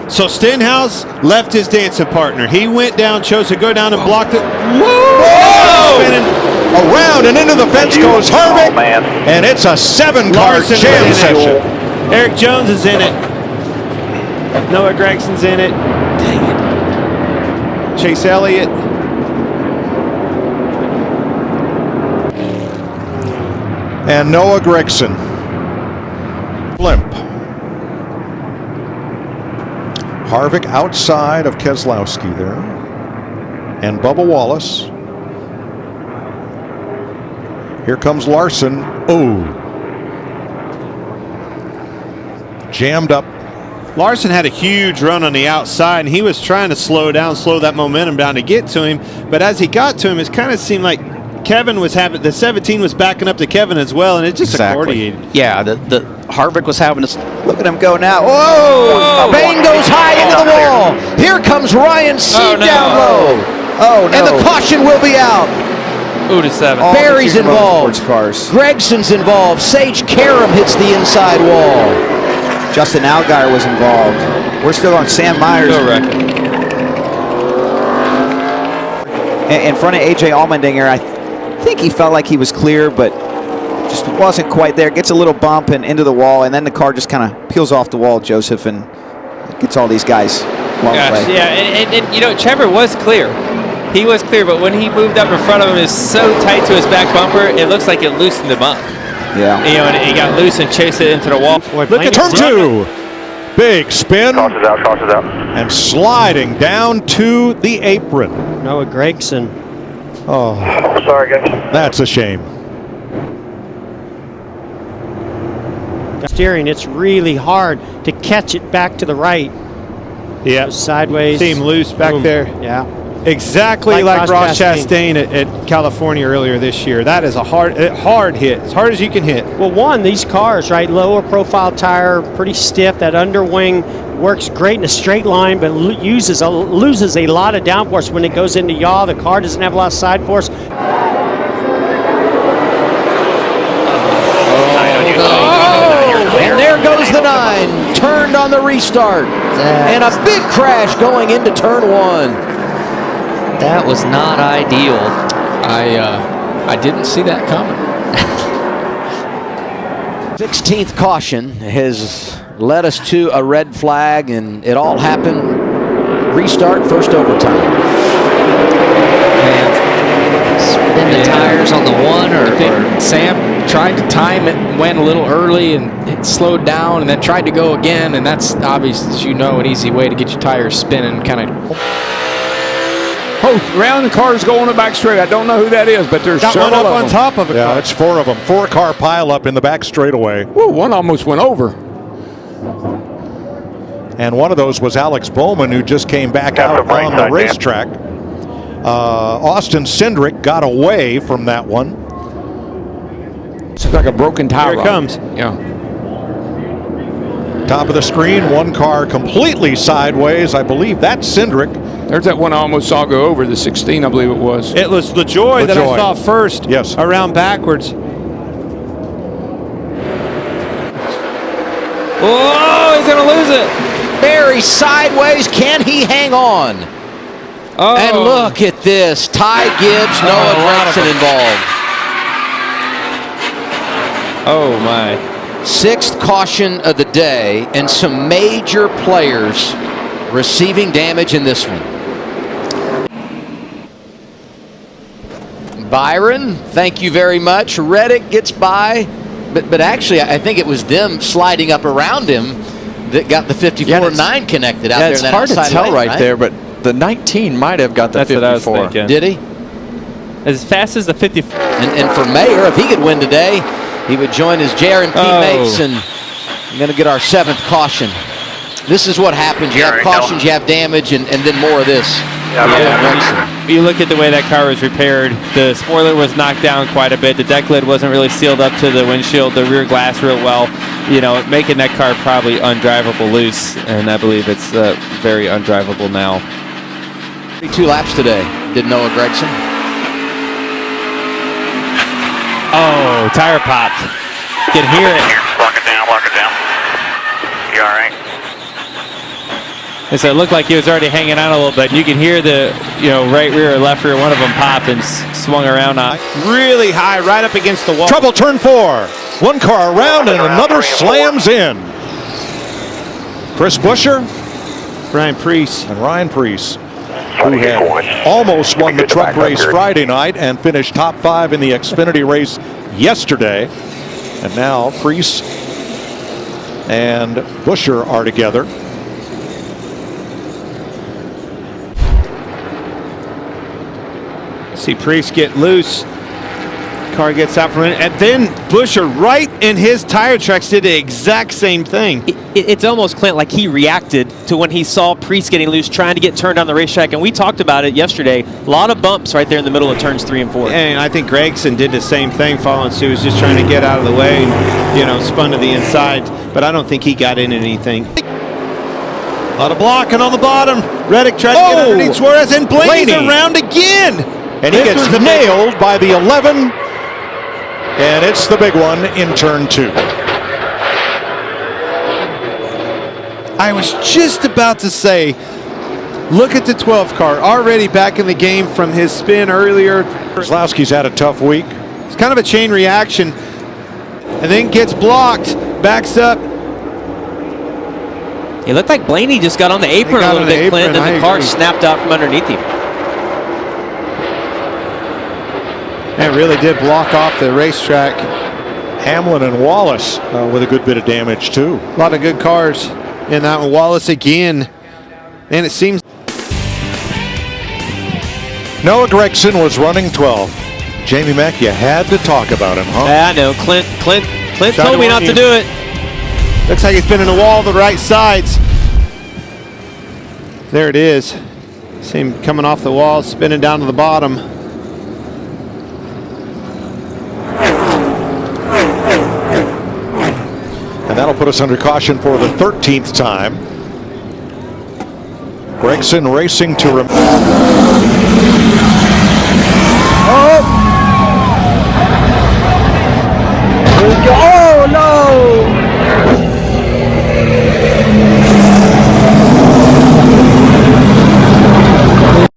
So Stenhouse left his dancing partner. He went down, chose to go down and blocked it. Whoa! Spinning around and into the fence goes Harvick. And it's a 7-car jam session. Eric Jones is in it. Noah Gragson's in it. Dang it. Chase Elliott. And Noah Gragson. Limp. Harvick outside of Keselowski there. And Bubba Wallace. Here comes Larson. Oh. Jammed up. Larson had a huge run on the outside, and he was trying to slow that momentum down to get to him. But as he got to him, it kind of seemed like Kevin was having, the 17 was backing up to Kevin as well, and it just accordiated. Yeah, the Harvick was having to look at him go now. Whoa! Bane goes high into the wall. Here comes Ryan Seed down low. Oh no! And the caution will be out. Ooh, to 7. Barry's involved. Gregson's involved. Sage Karam hits the inside wall. Justin Allgaier was involved. We're still on Sam Myers. In front of AJ Allmendinger, I think he felt like he was clear, but just wasn't quite there. Gets a little bump and into the wall, and then the car just kind of peels off the wall, Joseph, and gets all these guys along the way. Yeah, and you know, Trevor was clear. He was clear, but when he moved up in front of him, is so tight to his back bumper, it looks like it loosened him up. Yeah. You know, and he got loose and chased it into the wall. Look at turn 2. Big spin. Crosses out. And sliding down to the apron. Noah Gragson. Oh. Sorry, guys. That's a shame. Steering, it's really hard to catch it back to the right. Yeah. Sideways. Seemed loose back there. Yeah. Exactly like Ross Chastain at California earlier this year. That is a hard hit, as hard as you can hit. Well, these cars, right, lower profile tire, pretty stiff. That underwing works great in a straight line, but loses a lot of downforce when it goes into yaw. The car doesn't have a lot of side force. And there goes the 9, turned on the restart. And a big crash going into turn 1. That was not ideal. I didn't see that coming. 16th caution has led us to a red flag, and it all happened. Restart, first overtime. Spin the tires on the 1, or Sam tried to time it, went a little early, and it slowed down, and then tried to go again, and that's obviously, as you know, an easy way to get your tires spinning, kind of. Oh, round the cars go on the back straight. I don't know who that is, but there's got several one up of on them. top of it. Yeah, it's 4 of them. 4-car pileup in the back straightaway. Woo, one almost went over. And one of those was Alex Bowman, who just came back out on the racetrack. Austin Cindric got away from that one. It's like a broken tire. Here it comes. Yeah. Top of the screen, one car completely sideways. I believe that's Cindric. There's that one I almost saw go over, the 16, I believe it was. It was LaJoy that I saw first. Yes. Around backwards. Whoa, he's going to lose it. Barry sideways. Can he hang on? Oh. And look at this. Ty Gibbs, Noah Gragson involved. Oh, my. 6th caution of the day, and some major players receiving damage in this one. Byron, thank you very much. Reddick gets by, but actually I think it was them sliding up around him that got the 54-9 connected out there. It's in that hard to tell lane, right there, but the 19 might have got the 54. That's what I was thinking. Did he? As fast as the 54. And for Mayer, if he could win today, he would join his JRM teammates, and I'm going to get our 7th caution. This is what happens. You have cautions, you have damage, and then more of this. You look at the way that car was repaired. The spoiler was knocked down quite a bit. The deck lid wasn't really sealed up to the windshield, the rear glass real well. You know, making that car probably undrivable loose, and I believe it's very undrivable now. 32 laps today, did Noah Gragson. Oh, tire popped. Can hear it. Lock it down. You all right? And so it looked like he was already hanging out a little bit. You can hear the, right rear or left rear, one of them pop and swung around on. Really high, right up against the wall. Trouble turn 4. One car around and another slams in. Chris Buescher, Ryan Preece. and Ryan Preece, who had almost won the truck race Friday night and finished top 5 in the Xfinity race yesterday. And now Preece and Buescher are together. See Preece get loose. Car gets out from it, and then Buescher, right in his tire tracks, did the exact same thing. It's almost, Clint, like he reacted to when he saw Preece getting loose, trying to get turned on the racetrack, and we talked about it yesterday. A lot of bumps right there in the middle of turns 3 and 4. And I think Gragson did the same thing following suit. He was just trying to get out of the way and, spun to the inside, but I don't think he got in anything. A lot of blocking on the bottom. Reddick tried to get underneath Suarez, and Blaney's around again. And he gets nailed by the 11. And it's the big one in turn 2. I was just about to say, look at the 12 car, already back in the game from his spin earlier. Keselowski's had a tough week. It's kind of a chain reaction, and then gets blocked, backs up. It looked like Blaney just got on the apron a little bit, Clint, and the car snapped out from underneath him. It really did block off the racetrack. Hamlin and Wallace with a good bit of damage too. A lot of good cars in that one. Wallace again, and it seems Noah Gragson was running 12. Jamie Mack, you had to talk about him, huh? Yeah, I know. Clint told me not to do it. Looks like he's been in the wall the right sides. There it is. See him coming off the wall, spinning down to the bottom. And that'll put us under caution for the 13th time. Gragson racing to Oh, no!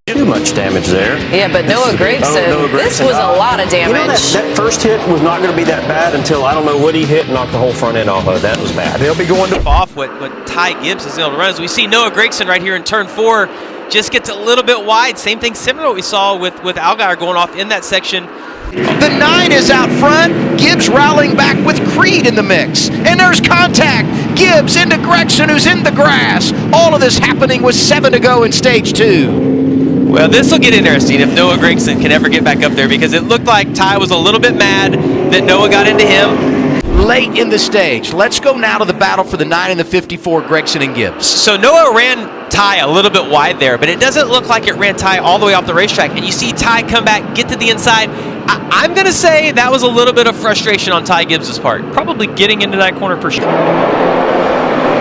Too much damage there. Yeah, but Noah Gragson, this was a lot of damage. That first hit was not going to be that bad until I don't know what he hit and knocked the whole front end off of. That was bad. They'll be going to off what Ty Gibbs is able to run. As we see Noah Gragson right here in turn 4 just gets a little bit wide. Same thing similar to what we saw with Allgaier going off in that section. The 9 is out front. Gibbs rallying back with Creed in the mix. And there's contact. Gibbs into Gragson, who's in the grass. All of this happening with 7 to go in stage 2. Well, this will get interesting if Noah Gragson can ever get back up there, because it looked like Ty was a little bit mad that Noah got into him. Late in the stage. Let's go now to the battle for the 9 and the 54, Gragson and Gibbs. So Noah ran Ty a little bit wide there, but it doesn't look like it ran Ty all the way off the racetrack. And you see Ty come back, get to the inside. I'm going to say that was a little bit of frustration on Ty Gibbs' part. Probably getting into that corner for sure.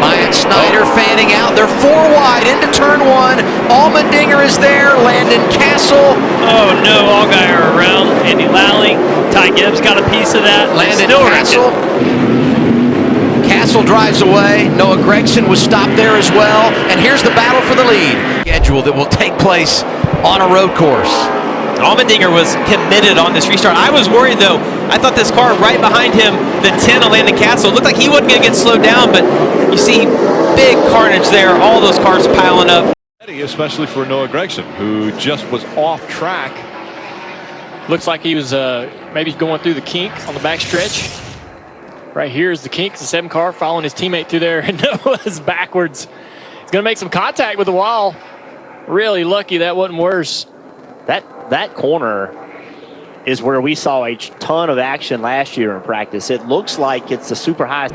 Myatt Snyder fanning out. They're 4 wide into turn 1. Allmendinger is there. Landon Castle. Oh no, Allgaier around. Andy Lally. Ty Gibbs got a piece of that. Landon Castle. Castle drives away. Noah Gragson was stopped there as well. And here's the battle for the lead. Schedule that will take place on a road course. Allmendinger was committed on this restart. I was worried, though. I thought this car right behind him, the 10 on Landon Castle, looked like he wasn't going to get slowed down, but you see big carnage there. All those cars piling up. Especially for Noah Gragson, who just was off track. Looks like he was maybe going through the kink on the back stretch. Right here is the kink. It's the 7 car following his teammate through there, and Noah's backwards. He's going to make some contact with the wall. Really lucky that wasn't worse. That corner is where we saw a ton of action last year in practice. It looks like it's a super high.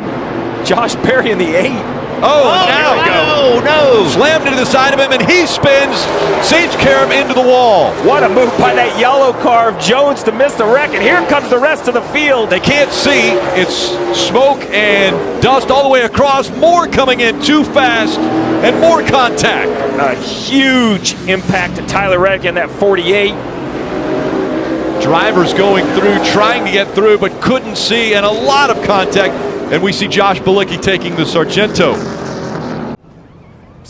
Josh Perry in the 8. Oh, no. Slammed into the side of him, and he spins Sage Karam into the wall. What a move by that yellow car of Jones to miss the wreck, and here comes the rest of the field. They can't see. It's smoke and dust all the way across. More coming in too fast, and more contact. A huge impact to Tyler Reddick in that 48. Drivers going through, trying to get through, but couldn't see, and a lot of contact. And we see Josh Bilicki taking the Sargento.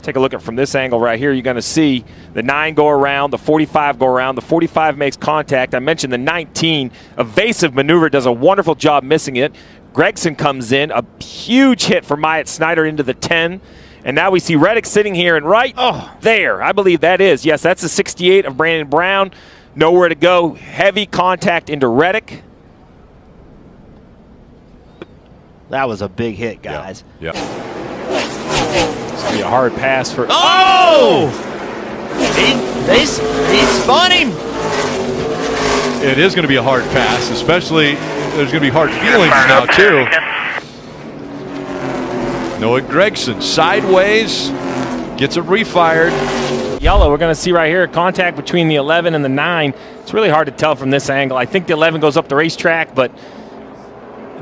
Take a look at from this angle right here. You're going to see the 9 go around, the 45 go around. The 45 makes contact. I mentioned the 19 evasive maneuver, does a wonderful job missing it. Gragson comes in, a huge hit for Myatt Snyder into the 10. And now we see Reddick sitting here and right there. I believe that is. Yes, that's the 68 of Brandon Brown. Nowhere to go. Heavy contact into Reddick. That was a big hit, guys. Yeah. It's going to be a hard pass for... Oh! He spun him. It is going to be a hard pass, especially there's going to be hard feelings now, too. Noah Gragson sideways, gets it refired. Yellow, we're going to see right here contact between the 11 and the 9. It's really hard to tell from this angle. I think the 11 goes up the racetrack, but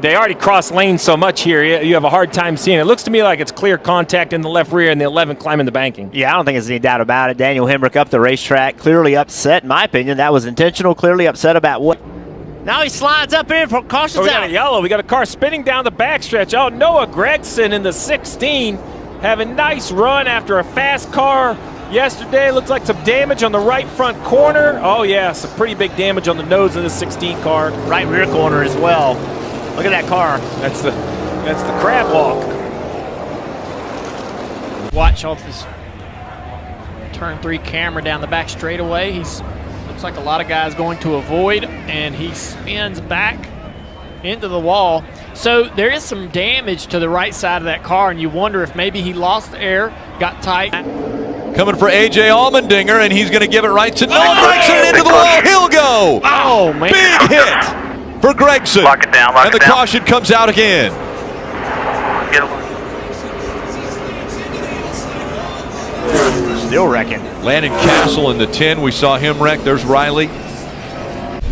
they already cross lanes so much here, you have a hard time seeing it. It looks to me like it's clear contact in the left rear and the 11 climbing the banking. Yeah, I don't think there's any doubt about it. Daniel Hemrick up the racetrack, clearly upset, in my opinion. That was intentional, clearly upset about what. Now he slides up in for cautions we got out. a yellow. We got a car spinning down the backstretch. Oh, Noah Gragson in the 16 having a nice run after a fast car yesterday. Looks like some damage on the right front corner. Oh, yeah, some pretty big damage on the nose of the 16 car. Right rear corner as well. Look at that car. That's the crab walk. Watch off his turn 3 camera down the back straightaway. Looks like a lot of guys going to avoid, and he spins back into the wall. So there is some damage to the right side of that car, and you wonder if maybe he lost the air, got tight. Coming for A.J. Allmendinger, and he's going to give it right to Noah Gragson into the wall. He'll go. Oh, man. Big hit for Gragson. Lock it down, and the caution comes out again. Still wrecking. Landon Castle in the 10. We saw him wreck. There's Riley.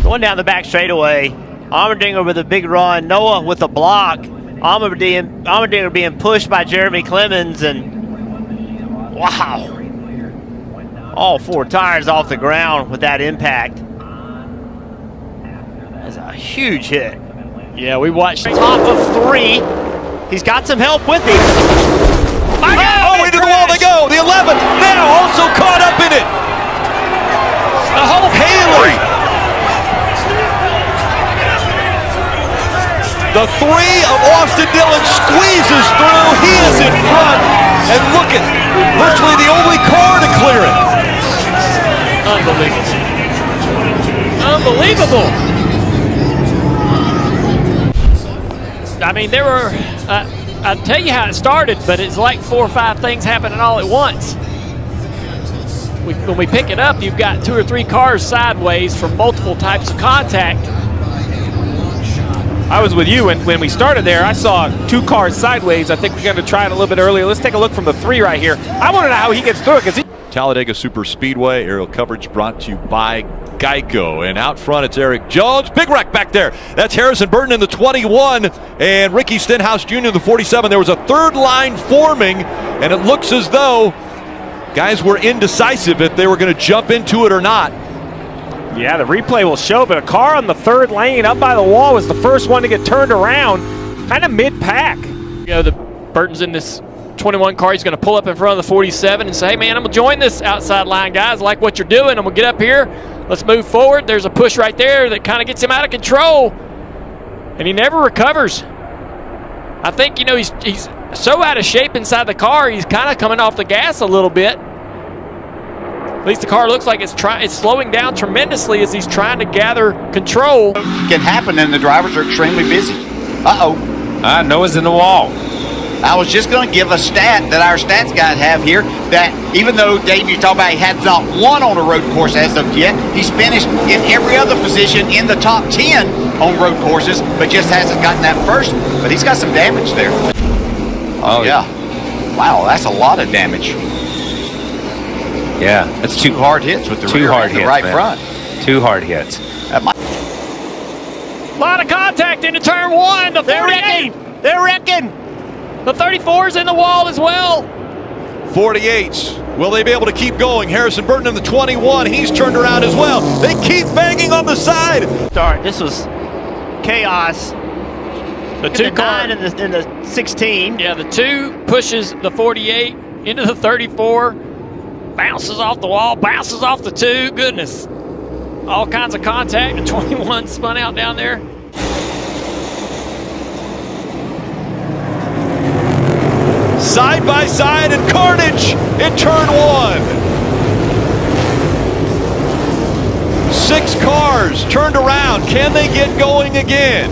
Going down the back straightaway. Allmendinger with a big run. Noah with a block. Allmendinger being pushed by Jeremy Clemens, and wow. All 4 tires off the ground with that impact. That's a huge hit. Yeah, we watched top of 3. He's got some help with him. Into the wall they go. The 11 now also caught up in it. The whole Haley. The 3 of Austin Dillon squeezes through. He is in front. And look at virtually the only car to clear it. Unbelievable. I mean, there were, I'll tell you how it started, but it's like 4 or 5 things happening all at once. When we pick it up, you've got 2 or 3 cars sideways from multiple types of contact. I was with you when we started there. I saw 2 cars sideways. I think we're going to try it a little bit earlier. Let's take a look from the 3 right here. I want to know how he gets through it, because Talladega Super Speedway aerial coverage brought to you by Geico. And out front, it's Eric Jones. Big wreck back there. That's Harrison Burton in the 21 and Ricky Stenhouse Jr. in the 47. There was a 3rd line forming, and it looks as though guys were indecisive if they were going to jump into it or not. Yeah, the replay will show, but a car on the 3rd lane up by the wall was the first one to get turned around, kind of mid-pack. You know, the Burton's in this 21 car. He's going to pull up in front of the 47 and say, hey, man, I'm going to join this outside line, guys. I like what you're doing. I'm going to get up here. Let's move forward. There's a push right there that kind of gets him out of control, and he never recovers. I think, you know, he's so out of shape inside the car, he's kind of coming off the gas a little bit. At least the car looks like it's slowing down tremendously as he's trying to gather control. Can happen, and the drivers are extremely busy. Noah's in the wall. I was just going to give a stat that our stats guys have here, that even though, Dave, you talk about he had not won on a road course as of yet, he's finished in every other position in the top 10 on road courses, but just hasn't gotten that first. But he's got some damage there. Oh, yeah. Wow, that's a lot of damage. Yeah, that's 2 hard hits with the two rear hard and the hits, right man. front. 2 hard hits. A lot of contact into turn 1. The 48. They're wrecking. The 34's in the wall as well. 48s. Will they be able to keep going? Harrison Burton in the 21. He's turned around as well. They keep banging on the side. This was chaos. The 2 car in the 16. Yeah, the 2 pushes the 48. into the 34. Bounces off the wall, bounces off the 2. Goodness. All kinds of contact. The 21 spun out down there. Side by side and carnage in turn 1. 6 cars turned around. Can they get going again?